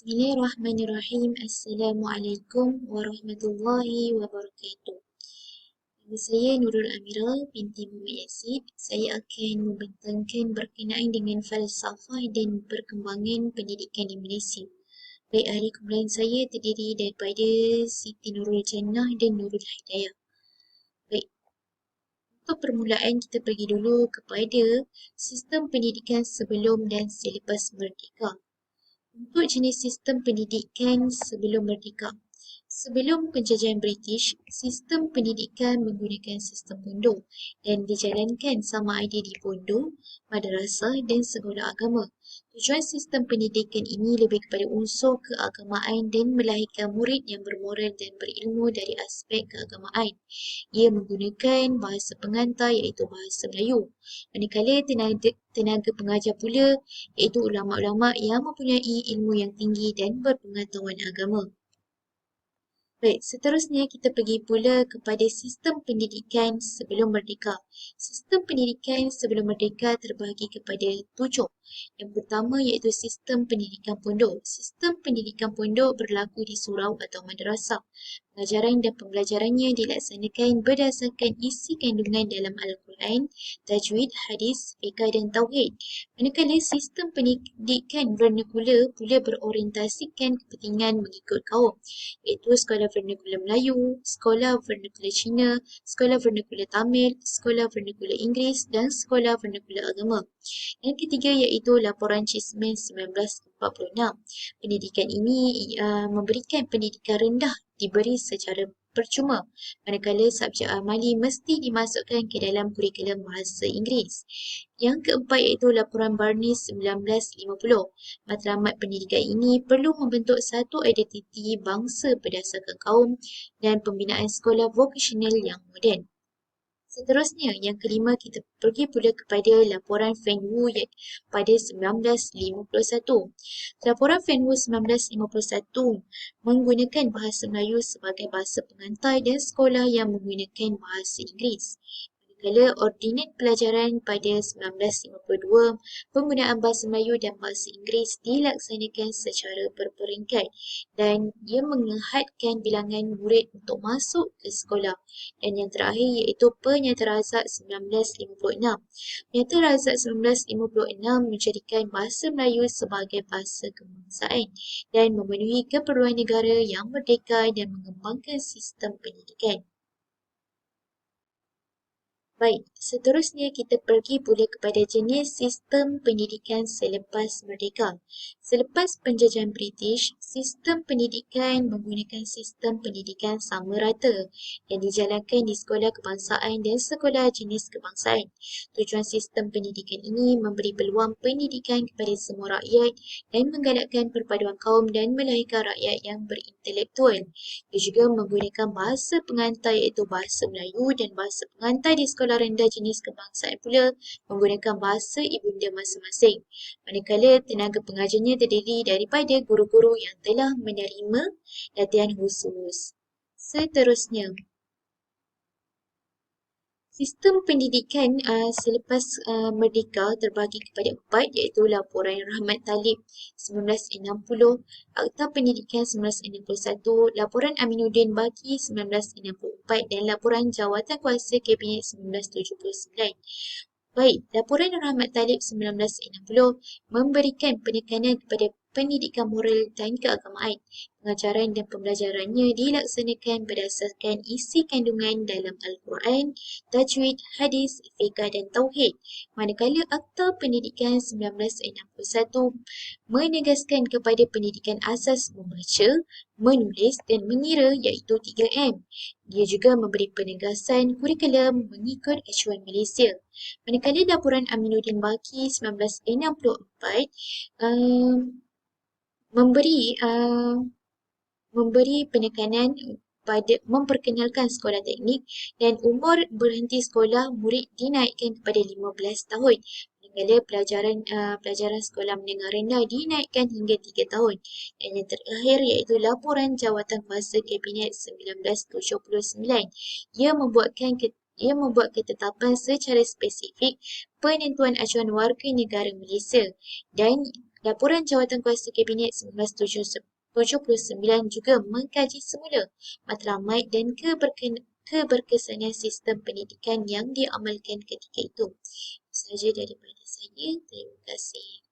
Bismillahirrahmanirrahim. Assalamualaikum warahmatullahi wabarakatuh. Nama saya Nurul Amira binti Muhammad Yassin. Saya akan membentangkan berkenaan dengan falsafah dan perkembangan pendidikan di Malaysia. Baik, ahli kumpulan saya terdiri daripada Siti Nurul Jannah dan Nurul Hidayah. Baik, untuk permulaan kita pergi dulu kepada sistem pendidikan sebelum dan selepas merdeka. Untuk jenis sistem pendidikan sebelum merdeka. Sebelum penjajahan British, sistem pendidikan menggunakan sistem pondok dan dijalankan sama ada di pondok, madrasah dan sekolah agama. Tujuan sistem pendidikan ini lebih kepada unsur keagamaan dan melahirkan murid yang bermoral dan berilmu dari aspek keagamaan. Ia menggunakan bahasa pengantar iaitu bahasa Melayu. Manakala tenaga pengajar pula iaitu ulama-ulama yang mempunyai ilmu yang tinggi dan berpengetahuan agama. Baik, seterusnya kita pergi pula kepada sistem pendidikan sebelum merdeka. Sistem pendidikan sebelum merdeka terbahagi kepada 7. Yang pertama iaitu sistem pendidikan pondok. Sistem pendidikan pondok berlaku di surau atau madrasah. Pengajaran dan pembelajarannya dilaksanakan berdasarkan isi kandungan dalam Al-Quran, tajwid, hadis, fiqh dan tauhid. Manakala sistem pendidikan vernakula pula berorientasikan kepentingan mengikut kaum, iaitu sekolah vernakula Melayu, sekolah vernakula Cina, sekolah vernakula Tamil, sekolah vernakula Inggeris dan sekolah vernakula agama. Yang ketiga iaitu laporan Cheesman 1946. Pendidikan ini memberikan pendidikan rendah diberi secara percuma, manakala subjek amali mesti dimasukkan ke dalam kurikulum bahasa Inggeris. Yang keempat iaitu laporan Barnes 1950. Matlamat pendidikan ini perlu membentuk satu identiti bangsa berdasarkan kaum dan pembinaan sekolah vokasional yang moden. Seterusnya, yang kelima kita pergi pula kepada laporan Fan Wu pada 1951. Laporan Fan Wu 1951 menggunakan bahasa Melayu sebagai bahasa pengantar dan sekolah yang menggunakan bahasa Inggeris. Manakala ordinat pelajaran pada 1952, penggunaan bahasa Melayu dan bahasa Inggeris dilaksanakan secara berperingkat dan ia menghadkan bilangan murid untuk masuk ke sekolah. Dan yang terakhir iaitu Penyata Razak 1956. Penyata Razak 1956 menjadikan bahasa Melayu sebagai bahasa kebangsaan dan memenuhi keperluan negara yang merdeka dan mengembangkan sistem pendidikan. Baik, seterusnya kita pergi pula kepada jenis sistem pendidikan selepas merdeka. Selepas penjajahan British, sistem pendidikan menggunakan sistem pendidikan sama rata yang dijalankan di sekolah kebangsaan dan sekolah jenis kebangsaan. Tujuan sistem pendidikan ini memberi peluang pendidikan kepada semua rakyat dan menggalakkan perpaduan kaum dan melahirkan rakyat yang berintelektual. Ia juga menggunakan bahasa pengantar iaitu bahasa Melayu dan bahasa pengantar di sekolah rendah jenis kebangsaan pula menggunakan bahasa ibunda masing-masing. Manakala tenaga pengajarnya terdiri daripada guru-guru yang telah menerima latihan khusus. Seterusnya, sistem pendidikan selepas merdeka terbahagi kepada 4 iaitu laporan Rahmat Talib 1960, Akta Pendidikan 1961, laporan Aminuddin Baki 1964 dan laporan Jawatan Kuasa Kabinet 1979. Baik, laporan Rahmat Talib 1960 memberikan penekanan kepada pendidikan moral dan keagamaan. Pengajaran dan pembelajarannya dilaksanakan berdasarkan isi kandungan dalam Al-Quran, tajwid, hadis, fiqh dan tauhid. Manakala Akta Pendidikan 1961 menegaskan kepada pendidikan asas membaca, menulis dan mengira iaitu 3M. Dia juga memberi penegasan kurikulum mengikut acuan Malaysia. Manakala laporan Aminuddin Baki 1964 memberi penekanan pada memperkenalkan sekolah teknik dan umur berhenti sekolah murid dinaikkan kepada 15 tahun. Manakala pelajaran sekolah menengah rendah dinaikkan hingga 3 tahun. Dan yang terakhir iaitu laporan Jawatan Kuasa Kabinet 1979. Ia membuatkan Ia membuat ketetapan secara spesifik penentuan acuan warga negara Malaysia dan Laporan Jawatankuasa Kabinet 1979 juga mengkaji semula matlamat dan keberkesanan sistem pendidikan yang diamalkan ketika itu. Itu sahaja daripada saya. Terima kasih.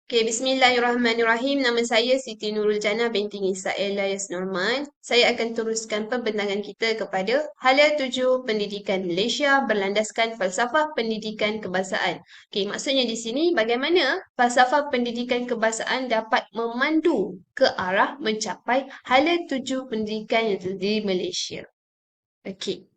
Okay, Bismillahirrahmanirrahim. Nama saya Siti Nurul Jannah binti Nisa Elias Norman. Saya akan teruskan pembentangan kita kepada Hala 7 Pendidikan Malaysia berlandaskan falsafah pendidikan kebangsaan. Okay, maksudnya di sini bagaimana falsafah pendidikan kebangsaan dapat memandu ke arah mencapai Hala 7 Pendidikan yang ada di Malaysia. Okey.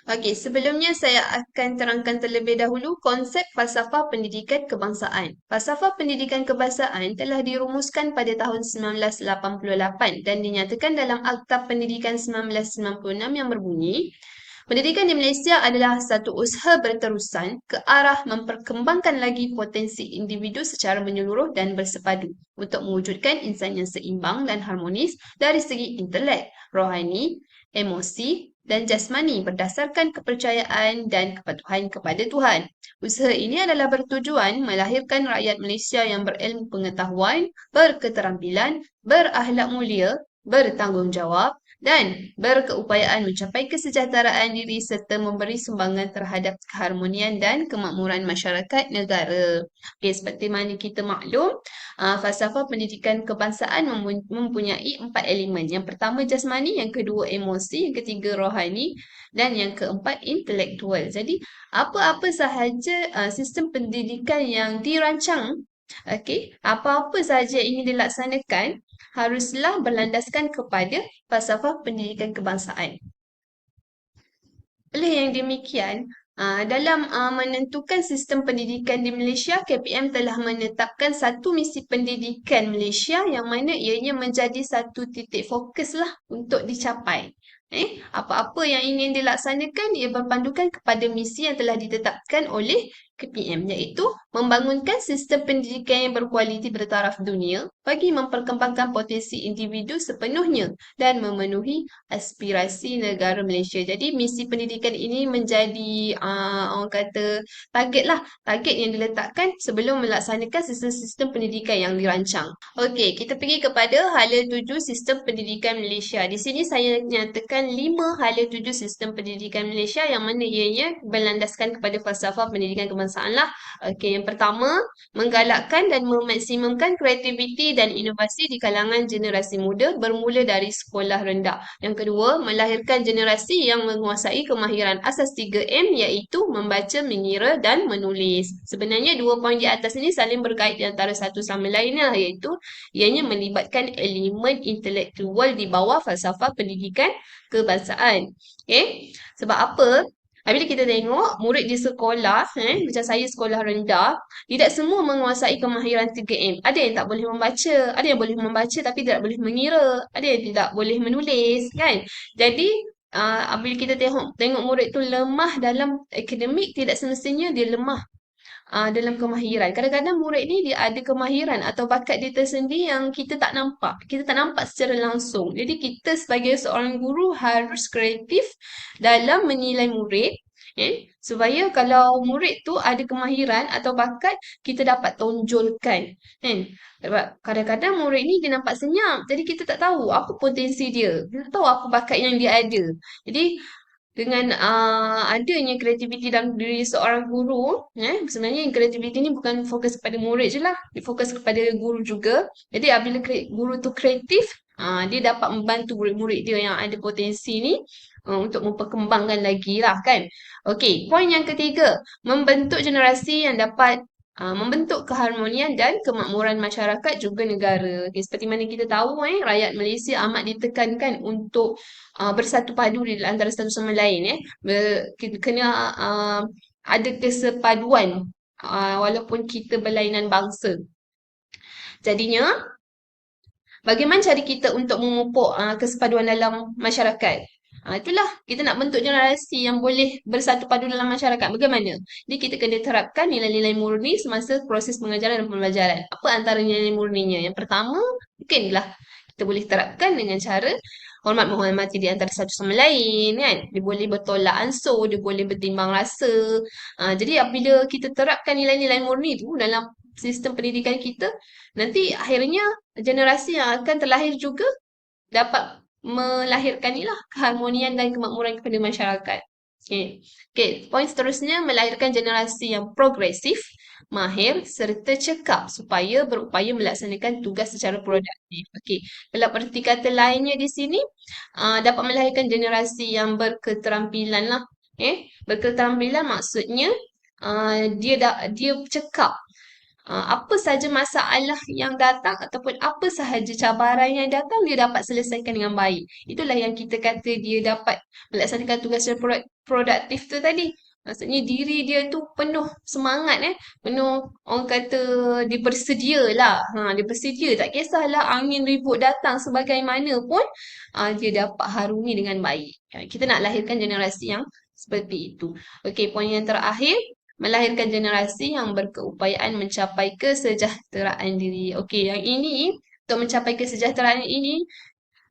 Okey, sebelumnya saya akan terangkan terlebih dahulu konsep falsafah pendidikan kebangsaan. Falsafah pendidikan kebangsaan telah dirumuskan pada tahun 1988 dan dinyatakan dalam Akta Pendidikan 1996 yang berbunyi, pendidikan di Malaysia adalah satu usaha berterusan ke arah memperkembangkan lagi potensi individu secara menyeluruh dan bersepadu untuk mewujudkan insan yang seimbang dan harmonis dari segi intelek, rohani, emosi, dan jasmani berdasarkan kepercayaan dan kepatuhan kepada Tuhan. Usaha ini adalah bertujuan melahirkan rakyat Malaysia yang berilmu pengetahuan, berketerampilan, berakhlak mulia, bertanggungjawab, dan berkeupayaan mencapai kesejahteraan diri serta memberi sumbangan terhadap keharmonian dan kemakmuran masyarakat negara. Okay, seperti mana kita maklum, falsafah pendidikan kebangsaan mempunyai 4 elemen. Yang pertama jasmani, yang kedua emosi, yang ketiga rohani, dan yang keempat intelektual. Jadi, apa-apa sahaja sistem pendidikan yang dirancang, apa-apa sahaja yang ingin dilaksanakan, haruslah berlandaskan kepada falsafah pendidikan kebangsaan. Oleh yang demikian, dalam menentukan sistem pendidikan di Malaysia, KPM telah menetapkan satu misi pendidikan Malaysia yang mana ianya menjadi satu titik fokus lah untuk dicapai. Apa-apa yang ingin dilaksanakan, ia berpandukan kepada misi yang telah ditetapkan oleh KPM, iaitu membangunkan sistem pendidikan yang berkualiti bertaraf dunia bagi memperkembangkan potensi individu sepenuhnya dan memenuhi aspirasi negara Malaysia. Jadi misi pendidikan ini menjadi orang kata target yang diletakkan sebelum melaksanakan sistem-sistem pendidikan yang dirancang. Okey, kita pergi kepada hala 7 sistem pendidikan Malaysia. Di sini saya nyatakan 5 hala 7 sistem pendidikan Malaysia yang mana ianya berlandaskan kepada falsafah pendidikan kebangsaan lah. Okey, yang pertama, menggalakkan dan memaksimumkan kreativiti dan inovasi di kalangan generasi muda bermula dari sekolah rendah. Yang kedua, melahirkan generasi yang menguasai kemahiran asas 3M iaitu membaca, mengira dan menulis. Sebenarnya dua poin di atas ini saling berkait di antara satu sama lainnya, iaitu ianya melibatkan elemen intelektual di bawah falsafah pendidikan kebangsaan. Sebab apa? Apabila kita tengok murid di sekolah, macam saya sekolah rendah, tidak semua menguasai kemahiran 3M. Ada yang tak boleh membaca, ada yang boleh membaca tapi tidak boleh mengira, ada yang tidak boleh menulis, kan? Jadi, apabila kita tengok murid tu lemah dalam akademik, tidak semestinya dia lemah dalam kemahiran. Kadang-kadang murid ni dia ada kemahiran atau bakat dia tersendiri yang kita tak nampak. Kita tak nampak secara langsung. Jadi kita sebagai seorang guru harus kreatif dalam menilai murid. Supaya kalau murid tu ada kemahiran atau bakat, kita dapat tonjolkan. Sebab kadang-kadang murid ni dia nampak senyap. Jadi kita tak tahu apa potensi dia. Kita tak tahu apa bakat yang dia ada. Jadi dengan adanya kreativiti dalam diri seorang guru, sebenarnya kreativiti ni bukan fokus kepada murid je lah, dia fokus kepada guru juga. Jadi apabila guru tu kreatif, dia dapat membantu murid-murid dia yang ada potensi ni untuk memperkembangkan lagi lah kan. Okey, poin yang ketiga, membentuk generasi yang dapat membentuk keharmonian dan kemakmuran masyarakat juga negara. Okay, seperti mana kita tahu, rakyat Malaysia amat ditekankan untuk bersatu padu di antara satu sama lain. Kena ada kesepaduan walaupun kita berlainan bangsa. Jadinya, bagaimana cara kita untuk memupuk kesepaduan dalam masyarakat? Itulah, kita nak bentuk generasi yang boleh bersatu padu dalam masyarakat. Bagaimana? Jadi kita kena terapkan nilai-nilai murni semasa proses pengajaran dan pembelajaran. Apa antara nilai murninya? Yang pertama, mungkinlah kita boleh terapkan dengan cara hormat menghormati di antara satu sama lain kan. Dia boleh bertolak ansur, dia boleh bertimbang rasa. Jadi apabila kita terapkan nilai-nilai murni tu dalam sistem pendidikan kita, nanti akhirnya generasi yang akan terlahir juga dapat melahirkan ni lah keharmonian dan kemakmuran kepada masyarakat. Okay. Okay. Poin seterusnya, melahirkan generasi yang progresif, mahir serta cekap supaya berupaya melaksanakan tugas secara produktif. Okay. Dalam erti kata lainnya di sini, dapat melahirkan generasi yang berketerampilan lah. Okay. Berketerampilan maksudnya dia cekap. Apa sahaja masalah yang datang ataupun apa sahaja cabaran yang datang dia dapat selesaikan dengan baik. Itulah yang kita kata dia dapat melaksanakan tugas yang produktif tu tadi. Maksudnya diri dia tu penuh semangat penuh orang kata dia bersedia lah. Dia bersedia, tak kisahlah angin ribut datang sebagaimanapun dia dapat harungi dengan baik. Kita nak lahirkan generasi yang seperti itu. Okey, poin yang terakhir, melahirkan generasi yang berkeupayaan mencapai kesejahteraan diri. Okey, yang ini untuk mencapai kesejahteraan ini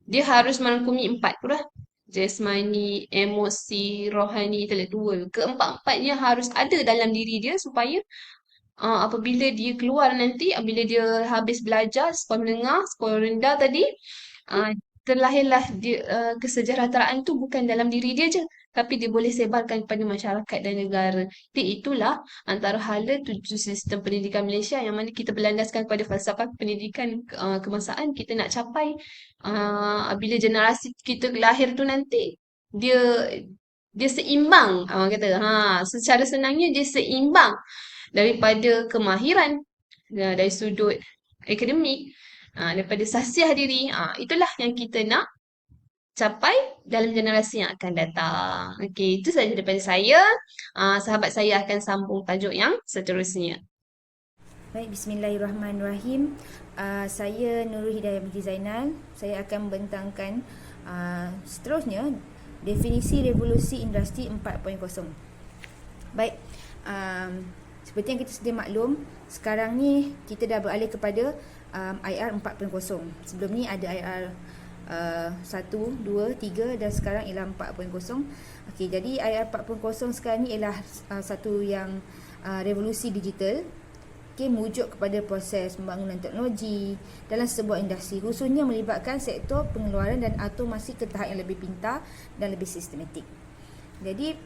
dia harus merangkumi 4 tu lah. Jasmani, emosi, rohani, intelektual. Keempat-empatnya harus ada dalam diri dia supaya apabila dia keluar nanti, apabila dia habis belajar sekolah menengah, sekolah rendah tadi, uh, terlahirlah dia, kesejahteraan tu bukan dalam diri dia je, tapi dia boleh sebarkan kepada masyarakat dan negara. Jadi itulah antara hala tuju sistem pendidikan Malaysia yang mana kita berlandaskan pada falsafah pendidikan kebangsaan. Kita nak capai bila generasi kita lahir tu nanti dia dia seimbang, orang kata secara senangnya dia seimbang daripada kemahiran dari sudut akademik, daripada sasiah diri. Itulah yang kita nak capai dalam generasi yang akan datang. Okey, itu sahaja daripada saya. Sahabat saya akan sambung tajuk yang seterusnya. Baik, bismillahirrahmanirrahim. Saya Nurul Hidayah binti Zainal. Saya akan membentangkan seterusnya definisi revolusi industri 4.0. Baik, seperti yang kita sedia maklum, sekarang ni kita dah beralih kepada IR 4.0. Sebelum ni ada IR 1, 2, 3 dan sekarang ialah 4.0. Okey, jadi IR 4.0 sekarang ni ialah satu yang revolusi digital. Okay, merujuk kepada proses pembangunan teknologi dalam sebuah industri, khususnya melibatkan sektor pengeluaran dan automasi ke tahap yang lebih pintar dan lebih sistematik. Jadi,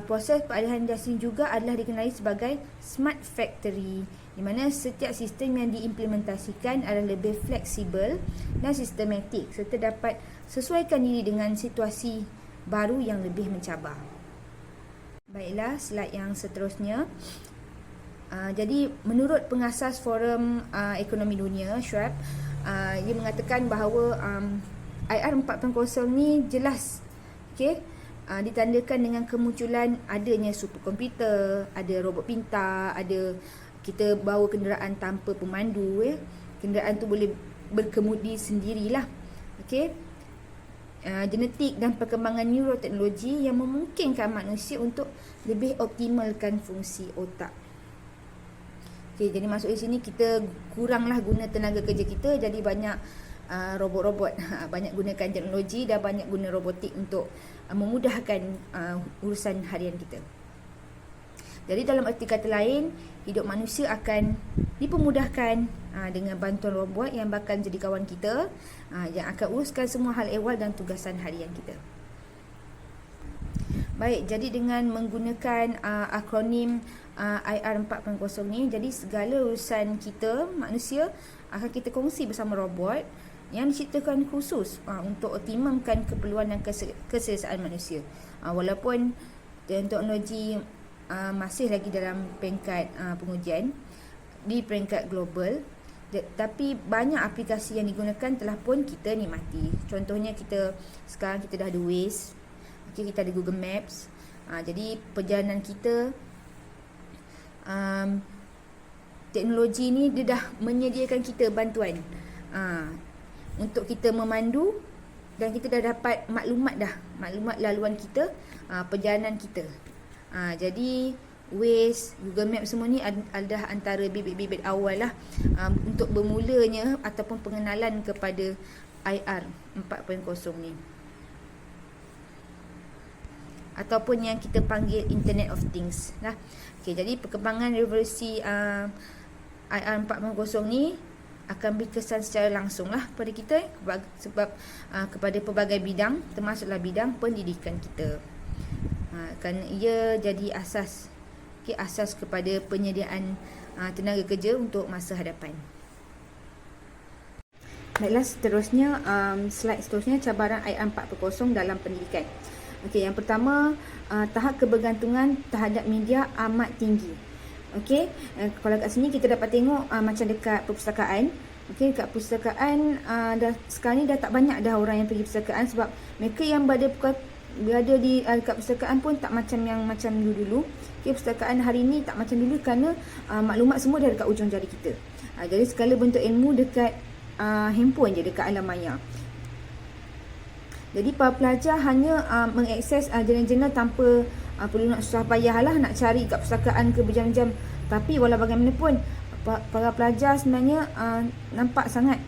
proses peralihan industri juga adalah dikenali sebagai smart factory, di mana setiap sistem yang diimplementasikan adalah lebih fleksibel dan sistematik serta dapat sesuaikan diri dengan situasi baru yang lebih mencabar. Baiklah, slide yang seterusnya. Jadi menurut pengasas Forum Ekonomi Dunia, Schwab, ia mengatakan bahawa IR 4.0 ni jelas ditandakan dengan kemunculan adanya superkomputer, ada robot pintar, ada kita bawa kenderaan tanpa pemandu, kenderaan tu boleh berkemudi sendirilah. Genetik dan perkembangan neuroteknologi yang memungkinkan manusia untuk lebih optimalkan fungsi otak. Jadi maksud di sini kita kuranglah guna tenaga kerja kita, jadi banyak robot-robot, banyak gunakan teknologi dan banyak guna robotik untuk memudahkan urusan harian kita. Jadi dalam erti kata lain, hidup manusia akan dipermudahkan dengan bantuan robot yang bakal jadi kawan kita, yang akan uruskan semua hal ehwal dan tugasan harian kita. Baik, jadi dengan menggunakan akronim IR 4.0 ni, jadi segala urusan kita manusia akan kita kongsi bersama robot yang diciptakan khusus untuk optimumkan keperluan dan keselesaan manusia. Walaupun teknologi masih lagi dalam peringkat pengujian di peringkat global, tapi banyak aplikasi yang digunakan telah pun kita nikmati. Contohnya sekarang kita dah ada Waze, kita ada Google Maps. Jadi perjalanan kita, teknologi ni dia dah menyediakan kita bantuan untuk kita memandu, dan kita dah dapat maklumat laluan kita, perjalanan kita. Jadi Waze, Google Maps semua ni adalah antara bibit-bibit awal lah untuk bermulanya ataupun pengenalan kepada IR 4.0 ni. ataupun yang kita panggil Internet of Things lah. Okey, jadi perkembangan revolusi IR 4.0 ni akan berkesan secara langsung lah pada kita sebab kepada pelbagai bidang, termasuklah bidang pendidikan kita. Kerana ia jadi asas kepada penyediaan tenaga kerja untuk masa hadapan. Baiklah, seterusnya slide seterusnya, cabaran IR 4.0 dalam pendidikan. Okey, yang pertama, tahap kebergantungan terhadap media amat tinggi. Okey, kalau kat sini kita dapat tengok macam dekat perpustakaan. Okey, dekat perpustakaan sekarang ni dah tak banyak dah orang yang pergi perpustakaan sebab mereka yang berada di dekat perpustakaan pun tak macam yang macam dulu-dulu. Okey, perpustakaan hari ni tak macam dulu kerana maklumat semua dah dekat ujung jari kita. Jadi segala bentuk ilmu dekat handphone je, dekat alam maya. Jadi para pelajar hanya mengakses jurnal-jurnal tanpa perlu nak susah payah lah nak cari kat perpustakaan ke berjam-jam. Tapi walau bagaimanapun para pelajar sebenarnya nampak sangat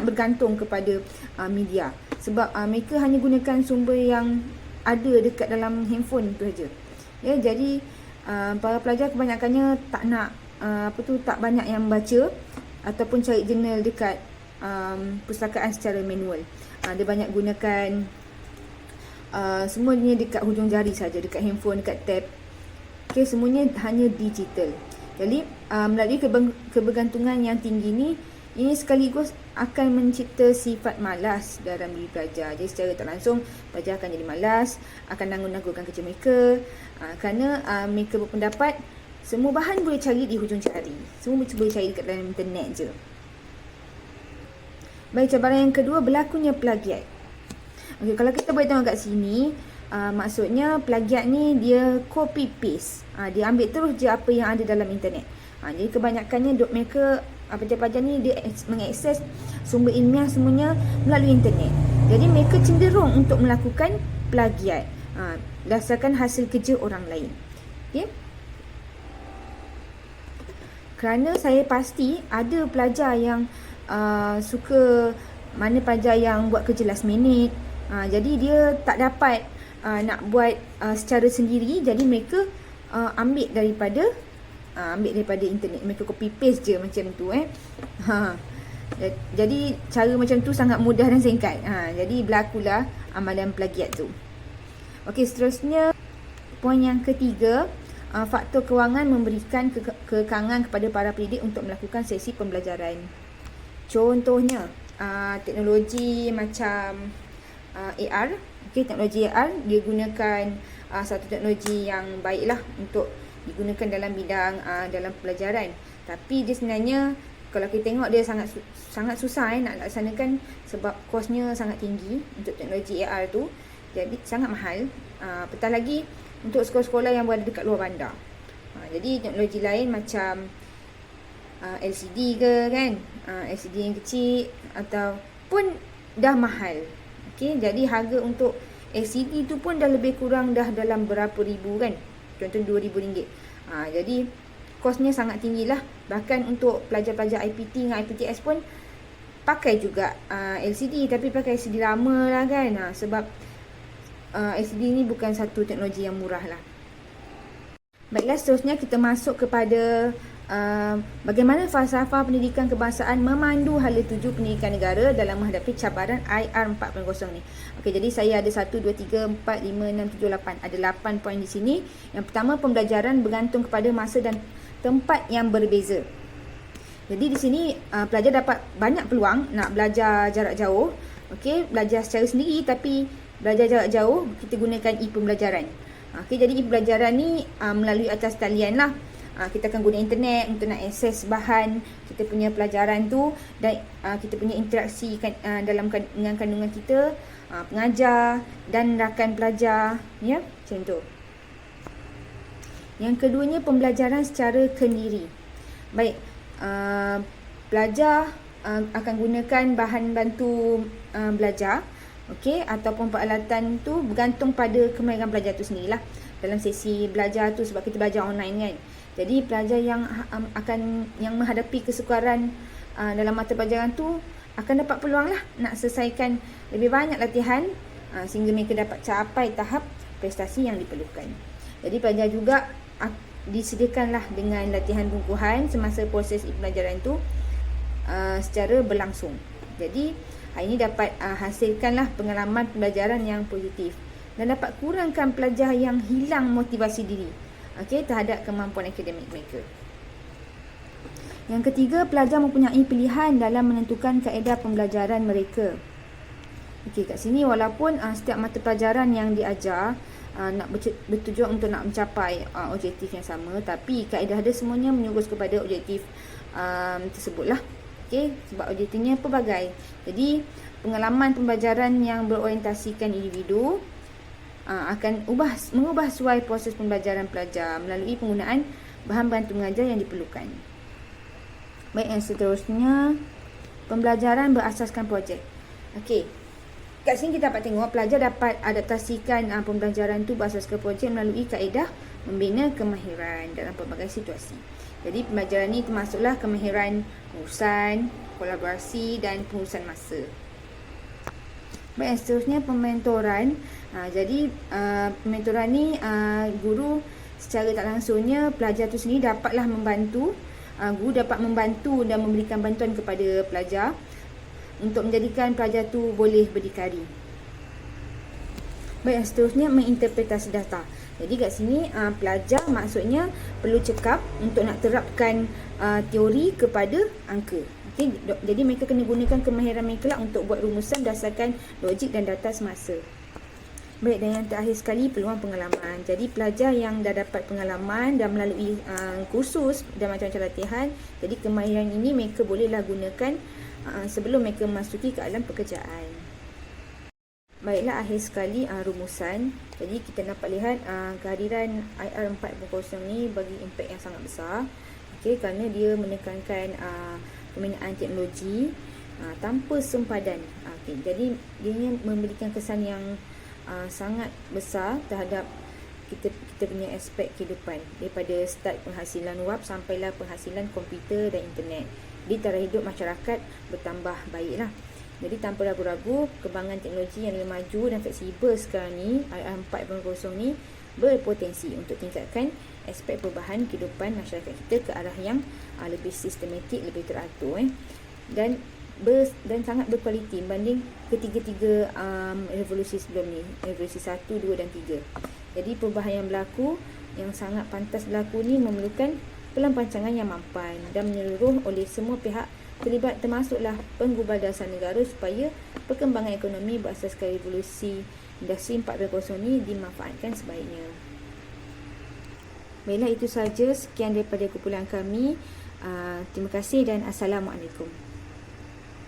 bergantung kepada media sebab mereka hanya gunakan sumber yang ada dekat dalam handphone tu saja. Ya, jadi para pelajar kebanyakannya tak banyak yang baca ataupun cari jurnal dekat perpustakaan secara manual. Dia banyak gunakan semuanya dekat hujung jari saja, dekat handphone, dekat tab. Okey, semuanya hanya digital. Jadi melalui kebergantungan yang tinggi ini sekaligus akan mencipta sifat malas dalam diri pelajar. Jadi secara tak langsung pelajar akan jadi malas, akan nanggung-nanggungkan kerja mereka kerana mereka berpendapat semua bahan boleh cari di hujung jari. Semua boleh cari dekat dalam internet je. Baik, cabaran yang kedua, berlakunya plagiat. Okey, kalau kita boleh tengok kat sini, maksudnya plagiat ni dia copy paste. Dia ambil terus je apa yang ada dalam internet. Jadi kebanyakannya mereka pelajar-pelajar ni dia mengakses sumber ilmiah semuanya melalui internet. Jadi mereka cenderung untuk melakukan plagiat berdasarkan hasil kerja orang lain. Okey. Kerana saya pasti ada pelajar yang suka, mana pelajar yang buat kerja last minute. Jadi dia tak dapat nak buat secara sendiri. Jadi mereka ambil daripada internet. Mereka copy paste je macam tu. Jadi cara macam tu sangat mudah dan singkat. Jadi berlakulah amalan plagiat tu. Okey, seterusnya poin yang ketiga, faktor kewangan memberikan kekangan kepada para pendidik untuk melakukan sesi pembelajaran. Contohnya teknologi macam AR. Okey, teknologi AR dia gunakan satu teknologi yang baiklah untuk digunakan dalam bidang dalam pelajaran. Tapi dia sebenarnya kalau kita tengok dia sangat susah nak laksanakan sebab kosnya sangat tinggi untuk teknologi AR tu. Jadi sangat mahal. Apatah lagi untuk sekolah-sekolah yang berada dekat luar bandar. Jadi teknologi lain macam LCD ke kan, LCD yang kecil ataupun dah mahal. Okey, jadi harga untuk LCD tu pun dah lebih kurang dah dalam berapa ribu kan, contoh RM2,000. Jadi kosnya sangat tinggilah. Bahkan untuk pelajar-pelajar IPT dengan IPTS pun pakai juga LCD, tapi pakai LCD lama lah kan, sebab LCD ni bukan satu teknologi yang murah lah. Baiklah, seterusnya kita masuk kepada bagaimana falsafah pendidikan kebangsaan memandu hala tuju pendidikan negara dalam menghadapi cabaran IR 4.0 ni. Okey, jadi saya ada 1, 2, 3, 4, 5, 6, 7, 8. Ada 8 poin di sini. Yang pertama, pembelajaran bergantung kepada masa dan tempat yang berbeza. Jadi di sini pelajar dapat banyak peluang nak belajar jarak jauh. Okey, belajar secara sendiri, tapi belajar jarak jauh kita gunakan e-pembelajaran. Okey, jadi e-pembelajaran ni melalui atas talian lah. Kita akan guna internet untuk nak akses bahan kita punya pelajaran tu, dan kita punya interaksi dengan kandungan kita, pengajar dan rakan pelajar, ya, macam tu. Yang keduanya, pembelajaran secara kendiri. Baik, pelajar akan gunakan bahan bantu belajar, okey, ataupun peralatan tu bergantung pada kemahiran pelajar tu sendirilah dalam sesi belajar tu, sebab kita belajar online kan. Jadi pelajar yang menghadapi kesukaran dalam mata pelajaran tu akan dapat peluang lah nak selesaikan lebih banyak latihan sehingga mereka dapat capai tahap prestasi yang diperlukan. Jadi pelajar juga disediakanlah dengan latihan pengukuhan semasa proses pembelajaran itu secara berlangsung. Jadi hal ini dapat hasilkanlah pengalaman pembelajaran yang positif dan dapat kurangkan pelajar yang hilang motivasi diri terhadap kemampuan akademik mereka. Yang ketiga, pelajar mempunyai pilihan dalam menentukan kaedah pembelajaran mereka. Kat sini walaupun setiap mata pelajaran yang diajar nak bertujuan untuk nak mencapai objektif yang sama, tapi kaedah dia semuanya menyurus kepada objektif tersebutlah. Sebab objektifnya pelbagai. Jadi pengalaman pembelajaran yang berorientasikan individu akan mengubah suai proses pembelajaran pelajar melalui penggunaan bahan bantu mengajar yang diperlukan. Baik, yang seterusnya, pembelajaran berasaskan projek. Kat sini kita dapat tengok pelajar dapat adaptasikan pembelajaran tu berasaskan projek melalui kaedah membina kemahiran dalam pelbagai situasi. Jadi pembelajaran ni termasuklah kemahiran pengurusan, kolaborasi dan pengurusan masa. Baik, yang seterusnya pementoran. Jadi pementoran ni guru secara tak langsungnya pelajar tu sendiri dapatlah membantu. Guru dapat membantu dan memberikan bantuan kepada pelajar untuk menjadikan pelajar tu boleh berdikari. Baik, yang seterusnya menginterpretasi data. Jadi kat sini pelajar maksudnya perlu cekap untuk nak terapkan teori kepada angka. Jadi mereka kena gunakan kemahiran mereka lah untuk buat rumusan berdasarkan logik dan data semasa. Baik, dan yang terakhir sekali, peluang pengalaman. Jadi pelajar yang dah dapat pengalaman dan melalui kursus dan macam-macam latihan, jadi kemahiran ini mereka bolehlah gunakan sebelum mereka memasuki ke alam pekerjaan. Baiklah, akhir sekali rumusan. Jadi kita dapat lihat kehadiran IR 4.0 ni bagi impak yang sangat besar. Kerana dia menekankan pembinaan teknologi tanpa sempadan. Jadi dia memberikan kesan yang sangat besar terhadap kita punya aspek kehidupan, daripada start penghasilan wap sampailah penghasilan komputer dan internet. Jadi taraf hidup masyarakat bertambah baiklah. Jadi tanpa ragu-ragu, perkembangan teknologi yang lebih maju dan fleksibel sekarang ni, IR 4.0 ni berpotensi untuk tingkatkan aspek perubahan kehidupan masyarakat kita ke arah yang lebih sistematik, lebih teratur dan sangat berkualiti berbanding ketiga-tiga revolusi sebelum ni, revolusi 1, 2 dan 3. Jadi perubahan yang berlaku, yang sangat pantas berlaku ni memerlukan perancangan yang mampan dan menyeluruh oleh semua pihak terlibat, termasuklah penggubal dasar negara supaya perkembangan ekonomi berasaskan revolusi industri 4.0 ni dimanfaatkan sebaiknya. Baiklah, itu sahaja, sekian daripada kumpulan kami. Terima kasih dan Assalamualaikum.